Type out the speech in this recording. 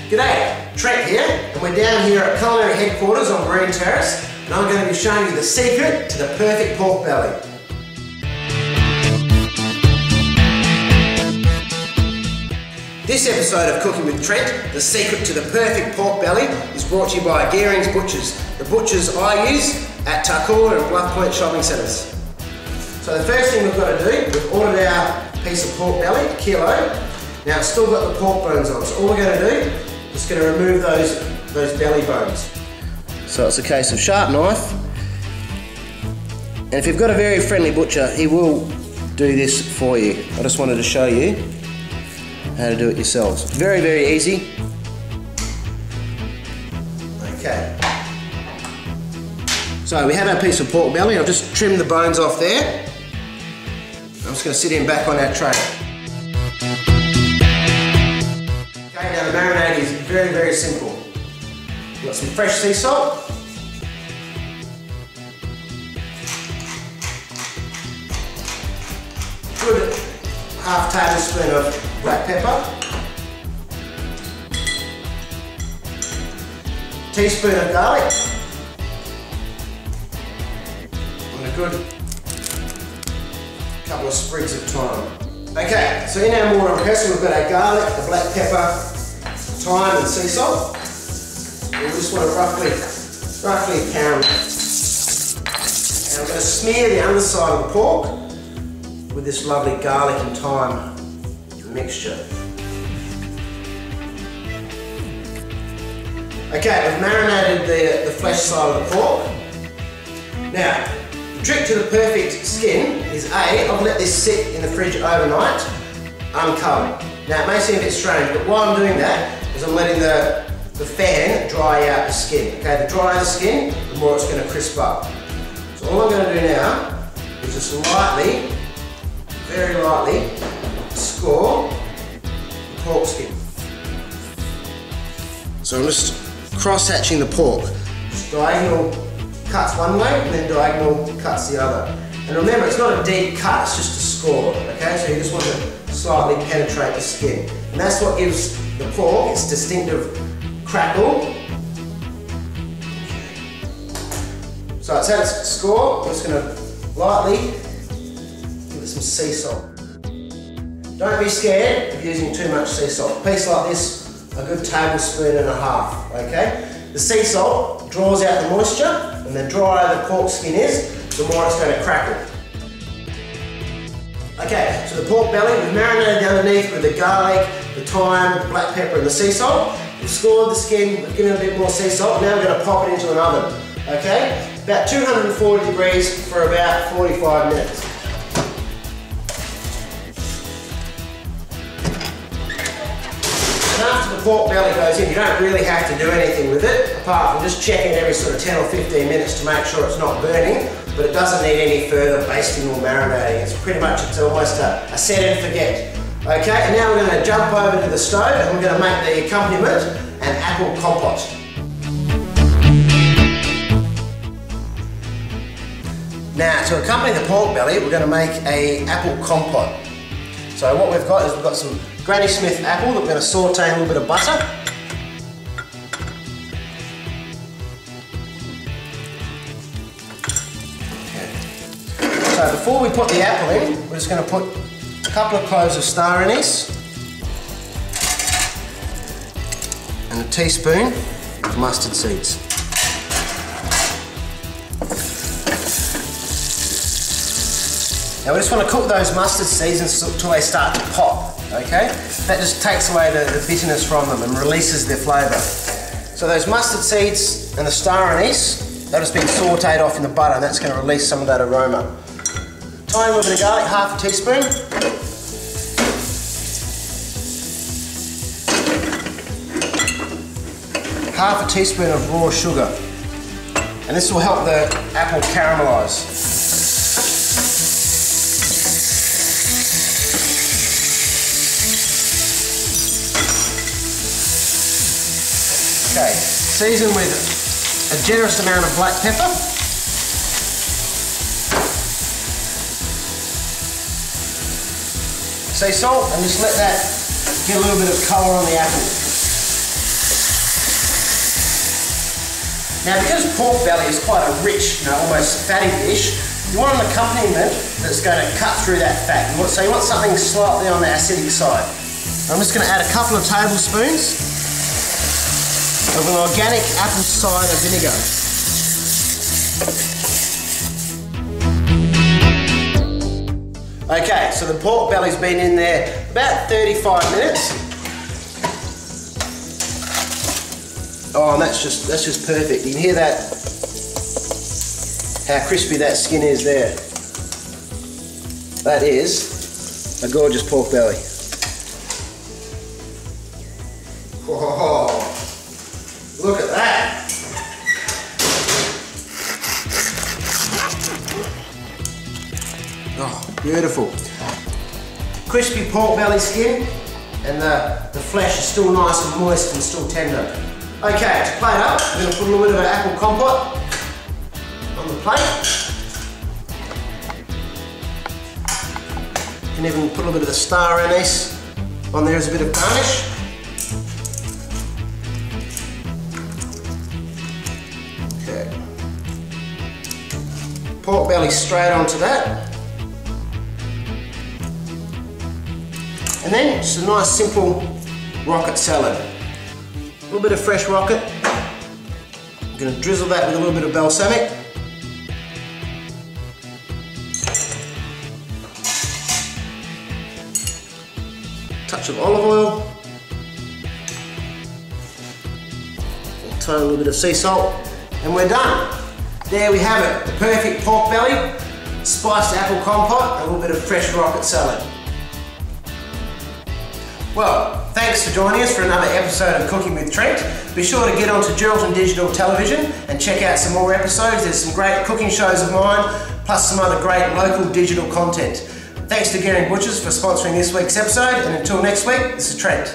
G'day, Trent here, and we're down here at culinary headquarters on Green Terrace, and I'm going to be showing you the secret to the perfect pork belly. This episode of Cooking with Trent, the secret to the perfect pork belly, is brought to you by Gearing's Butchers, the butchers I use at Cookin and Bluff Point shopping centres. So the first thing we've got to do, we've ordered our piece of pork belly, a kilo. Now it's still got the pork bones on, so all we're going to do is just going to remove those belly bones. So it's a case of sharp knife, and if you've got a very friendly butcher, he will do this for you. I just wanted to show you how to do it yourselves. Very, very easy. Okay. So we have our piece of pork belly. I've just trimmed the bones off there. I'm just going to sit him back on our tray. Okay, now the marinade is very, very simple. We've got some fresh sea salt. Good half tablespoon of black pepper. Teaspoon of garlic. And a good couple of sprigs of thyme. Okay, so in our mortar and pestle we've got our garlic, the black pepper, thyme and sea salt. We just want to roughly pound that. And I'm going to smear the underside of the pork with this lovely garlic and thyme mixture. Okay, we've marinated the flesh side of the pork. Now, the trick to the perfect skin is I've let this sit in the fridge overnight, uncovered. Now it may seem a bit strange, but while I'm doing that is I'm letting the fan dry out the skin. Okay, the drier the skin, the more it's going to crisp up. So all I'm going to do now is just lightly, very lightly, score the pork skin. So I'm just cross-hatching the pork. Just diagonal cuts one way and then diagonal cuts the other. And remember, it's not a deep cut, it's just a score, okay? So you just want to slightly penetrate the skin. And that's what gives the pork its distinctive crackle. So it's had its score. I'm just going to lightly give it some sea salt. Don't be scared of using too much sea salt. A piece like this, a good tablespoon and a half, okay? The sea salt draws out the moisture, and the drier the pork skin is, the more it's going to crackle. Okay, so the pork belly, we've marinated underneath with the garlic, the thyme, the black pepper and the sea salt. We've scored the skin, we've given it a bit more sea salt. Now we're going to pop it into an oven, okay? About 240 degrees for about 45 minutes. And after the pork belly goes in, you don't really have to do anything with it, apart from just checking every sort of 10 or 15 minutes to make sure it's not burning, but it doesn't need any further basting or marinating. It's pretty much, it's almost a set and forget. Okay, and now we're going to jump over to the stove and we're going to make the accompaniment an apple compote. Now, to accompany the pork belly, we're going to make an apple compote. So what we've got is we've got some Granny Smith apple that we're going to saute in a little bit of butter. Okay. So before we put the apple in, we're just going to put a couple of cloves of star anise and a teaspoon of mustard seeds. Now we just want to cook those mustard seeds until they start to pop, okay? That just takes away the bitterness from them and releases their flavour. So those mustard seeds and the star anise, they've just been sautéed off in the butter, and that's going to release some of that aroma. Tiny little bit of garlic, half a teaspoon. Half a teaspoon of raw sugar. And this will help the apple caramelise. Okay, season with a generous amount of black pepper. sea salt, and just let that get a little bit of colour on the apple. Now, because pork belly is quite a rich, almost fatty dish, you want an accompaniment that's going to cut through that fat. So you want something slightly on the acidic side. I'm just going to add a couple of tablespoons of an organic apple cider vinegar. Okay, so the pork belly's been in there about 35 minutes. Oh, and that's just perfect. You can hear that, how crispy that skin is there. That is a gorgeous pork belly. Whoa, look at that. Oh, beautiful. Crispy pork belly skin, and the flesh is still nice and moist and still tender. Okay, to plate up, we're going to put a little bit of an apple compote on the plate. You can even put a little bit of the star anise on there as a bit of garnish. Okay. Pork belly straight onto that. And then just a nice simple rocket salad. A little bit of fresh rocket. I'm going to drizzle that with a little bit of balsamic. Touch of olive oil. A little bit of sea salt. And we're done. There we have it. The perfect pork belly, spiced apple compote, and a little bit of fresh rocket salad. Well, thanks for joining us for another episode of Cooking with Trent. Be sure to get onto Trenton Digital Television and check out some more episodes. There's some great cooking shows of mine, plus some other great local digital content. Thanks to Gary Butchers for sponsoring this week's episode, and until next week, this is Trent.